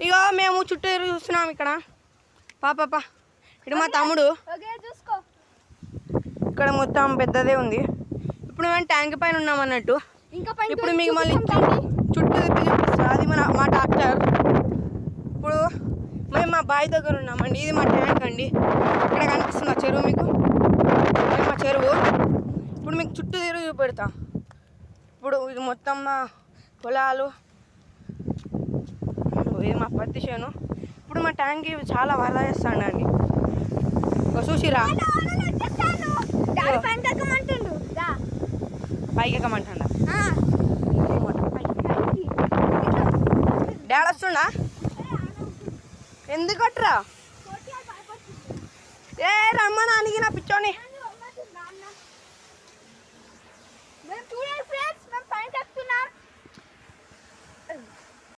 ఇక మేము చుట్టూ చూస్తున్నాం ఇక్కడ పాప ఇటు మా తమ్ముడు ఇక్కడ మొత్తం పెద్దదే ఉంది. ఇప్పుడు మేము ట్యాంక్ పైన ఉన్నాం అన్నట్టు. ఇప్పుడు మీకు మళ్ళీ చుట్టూ తిప్పి చూపిస్తాం. అది మా ట్రాక్టర్. ఇప్పుడు మేము మా బావి దగ్గర ఉన్నామండి. ఇది మా ట్యాంక్ అండి. ఇక్కడ కనిపిస్తుంది ఆ చెరువు మీకు. మా చెరువు ఇప్పుడు మీకు చుట్టూ తిరిగి చూపెడతాం. ఇప్పుడు ఇది మొత్తం మా పొలాలు, ఇది మా పత్తి చేను. ఇప్పుడు మా ట్యాంక్ చాలా వరద చేస్తాండి. చూసిరా పైకి ఎక్కమంటా డాడీ వస్తుండా? ఎందుకట్రా? ఏ రమ్మని అనిగి నా పిచ్చోని.